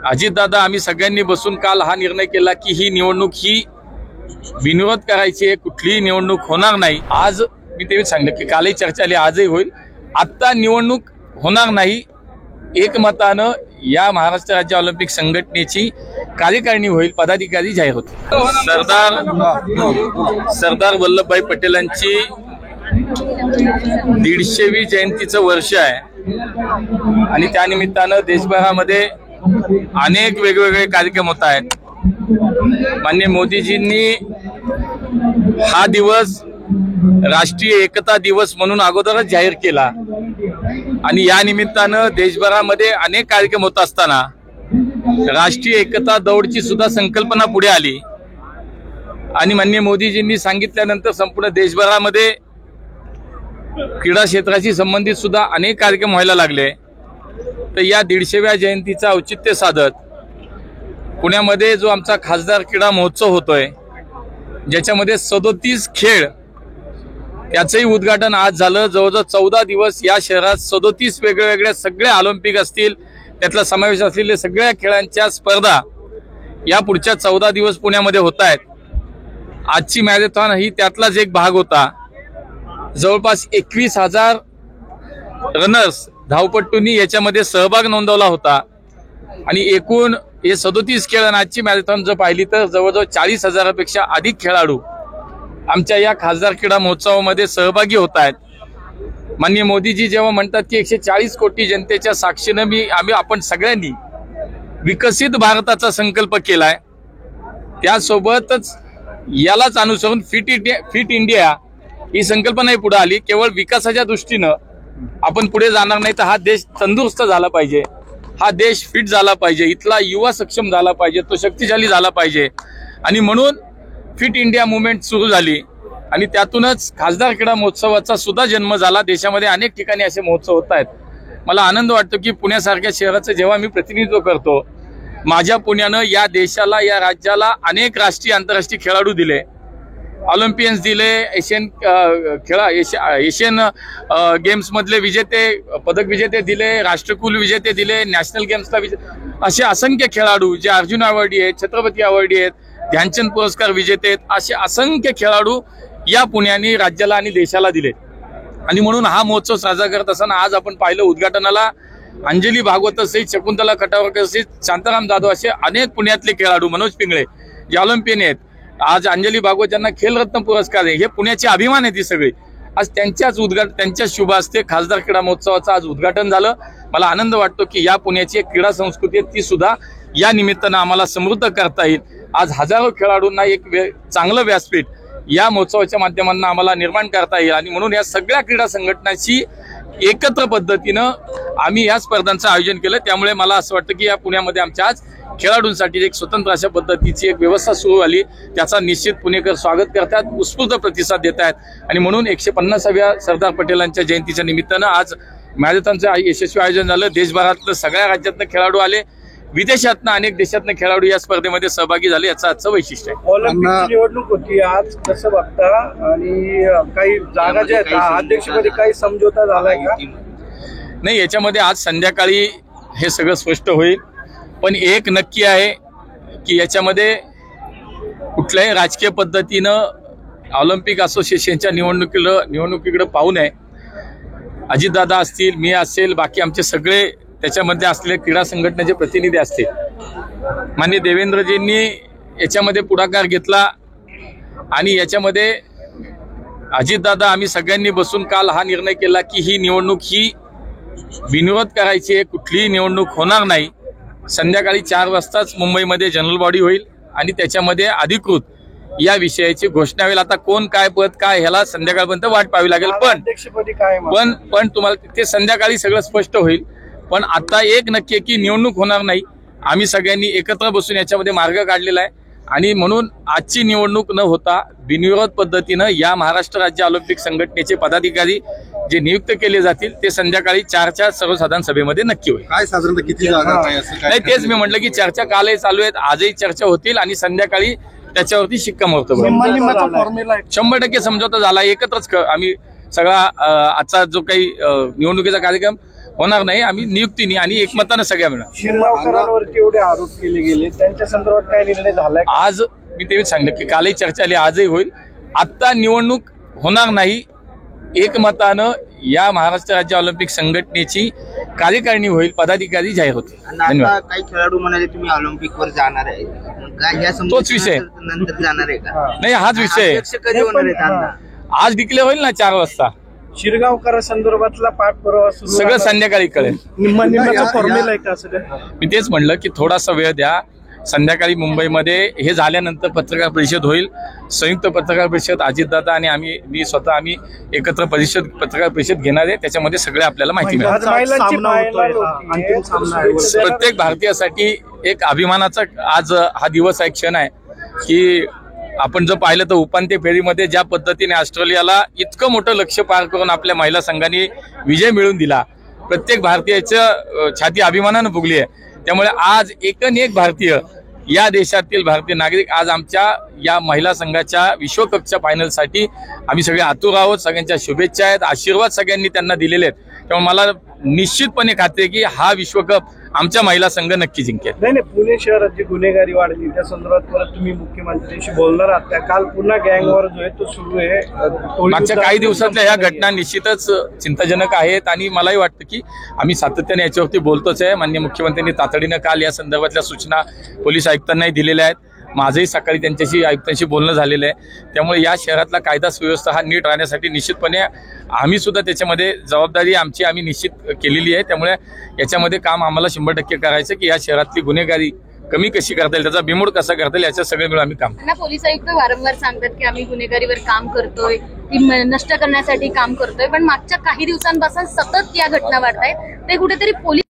अजितदादा आम्ही सगळ्यांनी बसून काल हा निर्णय केला की ही निवडणूक ही बिनविरोध करायची आहे, कुठलीही निवडणूक होणार नाही। आज मी तेच सांगितलं की कालही चर्चा आली, आजही होईल। आता निवडणूक होणार नाही, एकमतानं या महाराष्ट्र राज्य ऑलिम्पिक संघटनेची कार्यकारिणी होईल, पदाधिकारी जाहीर होतील। सरदार वल्लभभाई पटेलांची 150वी जयंतीचं वर्ष आहे आणि त्या निमित्तानं देशभरामध्ये अनेक वेगवेगळे कार्यक्रम होत आहेत। माननीय मोदीजींनी हा दिवस राष्ट्रीय एकता दिवस म्हणून अगोदरच जाहीर केला आणि या निमित्तानं देशभरामध्ये अनेक कार्यक्रम होत असताना राष्ट्रीय एकता दौडची सुद्धा संकल्पना पुढे आली आणि माननीय मोदीजींनी सांगितल्यानंतर संपूर्ण देशभरामध्ये क्रीडा क्षेत्राशी संबंधित सुद्धा अनेक कार्यक्रम व्हायला लागले। तर या 150व्या जयंतीचा औचित्य साधत पुण्यामध्ये जो आमचा खासदार क्रीडा महोत्सव होतोय, ज्याच्यामध्ये 37 खेळ, त्याचंही उद्घाटन आज झालं। जवळजवळ 14 दिवस या शहरात 37 वेगवेगळ्या सगळ्या ऑलिम्पिक असतील, त्यातला समावेश असलेल्या सगळ्या खेळांच्या स्पर्धा या पुढच्या 14 दिवस पुण्यामध्ये होत आहेत। आजची मॅरेथॉन ही त्यातलाच एक भाग होता। जवळपास 21,000 रनर्स धावपटूंनी याच्यामध्ये सहभाग नोंदवला होता आणि एकूण हे 37 खेळ आणि आजची मॅरेथॉन जर पाहिली तर जवळजवळ 40,000पेक्षा अधिक खेळाडू आमच्या या खासदार क्रीडा महोत्सवामध्ये सहभागी होत आहेत। माननीय मोदीजी जेव्हा म्हणतात की 140 कोटी जनतेच्या साक्षीनं आपण सगळ्यांनी विकसित भारताचा संकल्प केलाय, त्यासोबतच यालाच अनुसरून फिट इंडिया ही संकल्पनाही पुढे आली। केवळ विकासाच्या दृष्टीनं आपण पुढे जाणार नाही, तर हा देश तंदुरुस्त झाला पाहिजे, हा देश फिट झाला पाहिजे, इथला युवा सक्षम झाला पाहिजे, तो शक्तिशाली झाला पाहिजे आणि म्हणून फिट इंडिया मुवमेंट सुरू झाली आणि त्यातूनच खासदार क्रीडा महोत्सवाचा सुद्धा जन्म झाला। देशामध्ये अनेक ठिकाणी असे महोत्सव होत आहेत। मला आनंद वाटतो की पुण्यासारख्या शहराचं जेव्हा मी प्रतिनिधित्व करतो, माझ्या पुण्यानं या देशाला, या राज्याला अनेक राष्ट्रीय आंतरराष्ट्रीय खेळाडू दिले, ऑलिम्पियन्स दिले, एशियन गेम्स मधले विजेते, पदक विजेते दिले, राष्ट्रकुल विजेते दिले, नॅशनल गेम्सला असे असंख्य खेळाडू जे अर्जुन अवॉर्डी आहेत, छत्रपती अवॉर्डी आहेत, ध्यानचंद पुरस्कार विजेते आहेत, असे असंख्य खेळाडू या पुण्याने राज्याला आणि देशाला दिले आणि म्हणून हा महोत्सव साजरा करत असताना आज आपण पाहिलं उद्घाटनाला अंजली भागवत सहित, शकुंतला खटावरकर सहित, शांताराम जाधव असे अनेक पुण्यातले खेळाडू, मनोज पिंगळे जे ऑलिम्पियन आहेत, आज अंजली भागवत ज्यांना खेलरत्न पुरस्कार आहे, हे पुण्याचे अभिमान आहेत। ही सगळी आज त्यांच्या शुभ हस्ते खासदार क्रीडा महोत्सवाचं आज उद्घाटन झालं। मला आनंद वाटतो की या पुण्याची एक क्रीडा संस्कृती आहे, ती सुद्धा या निमित्तानं आम्हाला समृद्ध करता येईल। आज हजारो खेळाडूंना एक चांगलं व्यासपीठ या महोत्सवाच्या माध्यमातून आम्हाला निर्माण करता येईल आणि म्हणून या सगळ्या क्रीडा संघटनांची एकत्र पद्धतीनं आम्ही या स्पर्धांचं आयोजन केलं। त्यामुळे मला असं वाटतं की या पुण्यामध्ये आमच्या आज खेळाडूंसाठी एक स्वतंत्र अशा पद्धतीची एक व्यवस्था सुरू झाली, त्याचा निश्चित पुणेकर स्वागत करतात, उत्स्फूर्त प्रतिसाद देत आहेत आणि म्हणून 150व्या सरदार पटेलांच्या जयंतीच्या निमित्तानं आज मॅरेथॉनचं यशस्वी आयोजन झालं। देशभरातलं सगळ्या राज्यातनं खेळाडू आले, विदेशातनं अनेक देशातनं खेळाडू या स्पर्धेमध्ये सहभागी झाले, याचं आजचं वैशिष्ट्य आहे। ऑलिम्पिकची निवडणूक होती आज, कसं बघता आणि काही जागा ज्या आहेत अध्यक्षपदी काही समझोता झालाय का? नाही, याच्यामध्ये आज संध्याकाळी हे सगळं स्पष्ट होईल, पण एक नक्की आहे की याच्यामध्ये कुठल्याही राजकीय पद्धतीनं ऑलिम्पिक असोसिएशनच्या निवडणुकीकडे पाहू नये। अजितदादा असतील, मी असेल, बाकी आमचे सगळे त्याच्यामध्ये असलेले क्रीडा संघटनेचे प्रतिनिधी असतील, माननीय देवेंद्रजींनी याच्यामध्ये पुढाकार घेतला आणि याच्यामध्ये अजितदादा आम्ही सगळ्यांनी बसून काल हा निर्णय केला की ही निवडणूक ही बिनविरोध करायची आहे, कुठलीही निवडणूक होणार नाही। संध्याकाळी 4 वाजताच मुंबईमध्ये जनरल बॉडी होईल आणि त्याच्यामध्ये अधिकृत या विषयाची घोषणा होईल। आता कोण काय पद काय ह्याला संध्याकाळपर्यंत वाट पाहावी लागेल, पण तुम्हाला ते संध्याकाळी सगळं स्पष्ट होईल। पण आता एक नक्की आहे की निवडणूक होणार नाही, आम्ही सगळ्यांनी एकत्र बसून याच्यामध्ये मार्ग काढलेला आहे आणि म्हणून आजची निवडणूक न होता बिनविरोध पद्धतीनं या महाराष्ट्र राज्य ऑलिम्पिक संघटनेचे पदाधिकारी जे नियुक्त केले जातील ते संध्याकाळी 4च्या सर्वसाधारण सभेमध्ये नक्की होईल। काय साधारणतः किती जागा नाही, तेच मी म्हटलं की चर्चा कालही चालू आहेत, आजही चर्चा होतील आणि संध्याकाळी त्याच्यावरती शिक्कामोर्तब होईल। 100% समझोता झाला, एकत्रच आम्ही सगळा आजचा जो काही निवडणुकीचा कार्यक्रम होणार नाही. आम्ही नियुक्तीने आणि एकमतानं सगळ्या मिळणार. शिरगावकरांवरती एवढे आरोप केले गेले, त्यांच्या संदर्भात काय निर्णय झालाय? आज मी तेच सांगितलं की कालही चर्चा आली, आजही होईल. आत्ता निवडणूक होणार नाही, एकमतानं या महाराष्ट्र राज्य ऑलिम्पिक संघटनेची कार्यकारिणी होईल, पदाधिकारी जाहीर होतील. आता काही खेळाडू म्हणाले तुम्ही ऑलिम्पिक वर जाणार आहे, काय या तोच विषय. नंतर जाणार आहे का? नाही, हाच विषय आहे. अध्यक्ष कधी होणार आहेत आता? आज डिक्लेअर होईल ना 4 वाजता. शिरगावकर संदर्भातला पाठपुरावा सुरू सगळं आहे. संध्याकाळी कळेल. निम्म्याचा फॉर्म्युला आहे का असं काय? मी तेच म्हणलं की थोडासा वेळ द्या. संध्याकाळी मुंबईमध्ये हे झाल्यानंतर पत्रकार परिषद होईल. संयुक्त पत्रकार परिषद अजितदादा आणि मी स्वतः एकत्र पत्रकार परिषद घेणार आहे. त्याच्यामध्ये सगळे आपल्याला माहिती मिळेल. आज महिलांची final होती. प्रत्येक भारतीयासाठी एक अभिमानाचा आज हा दिवस आहे, क्षण आहे की आपण जर पाहिलं तर उपांत्य फेरीमध्ये ज्या पद्धतीने ऑस्ट्रेलियाला इतकं मोठं लक्ष्य पार करून आपल्या महिला संघाने विजय मिळवून दिला, प्रत्येक भारतीयाचं छाती अभिमानानं फुगली आहे. त्यामुळे आज एकन एक भारतीय, या देशातील भारतीय नागरिक आज आमच्या या महिला संघाच्या विश्वकपच्या फायनलसाठी आम्ही सगळे आतुर आहोत. सगळ्यांच्या शुभेच्छा आहेत, आशीर्वाद सगळ्यांनी त्यांना दिलेले आहेत. त्यामुळे मला निश्चितपणे खात्री आहे की हा विश्वकप आमच्या महिला संघ नक्की जिंकेल. नाही, पुणे शहरात जी गुन्हेगारी वाढली त्या संदर्भात परत तुम्ही मुख्यमंत्र्यांशी बोलणार आहात त्या? काल पुन्हा गँगवॉर जो आहे तो सुरू आहे. मागच्या काही दिवसातल्या ह्या घटना निश्चितच चिंताजनक आहेत आणि मलाही वाटतं की आम्ही सातत्याने याच्यावरती बोलतोच आहे. माननीय मुख्यमंत्र्यांनी तातडीनं काल या संदर्भातल्या सूचना पोलीस आयुक्तांनाही दिलेल्या आहेत. माझंही सकाळी त्यांच्याशी आयुक्तांशी बोलणं झालेलं आहे. त्यामुळे या शहरातला कायदा सुव्यवस्था हा नीट राहण्यासाठी निश्चितपणे आम्ही सुद्धा त्याच्यामध्ये जबाबदारी आम्ही निश्चित केलेली आहे. त्यामुळे याच्यामध्ये काम आम्हाला 100% करायचं की या शहरातली गुन्हेगारी कमी कशी करता येईल, त्याचा बिमोड कसा करता येईल, याच्या सगळे मिळून आम्ही काम. पोलीस आयुक्त वारंवार सांगतात की आम्ही गुन्हेगारीवर काम करतोय, ती नष्ट करण्यासाठी काम करतोय, पण मागच्या काही दिवसांपासून सतत या घटना वाढतायत. ते कुठेतरी पोलीस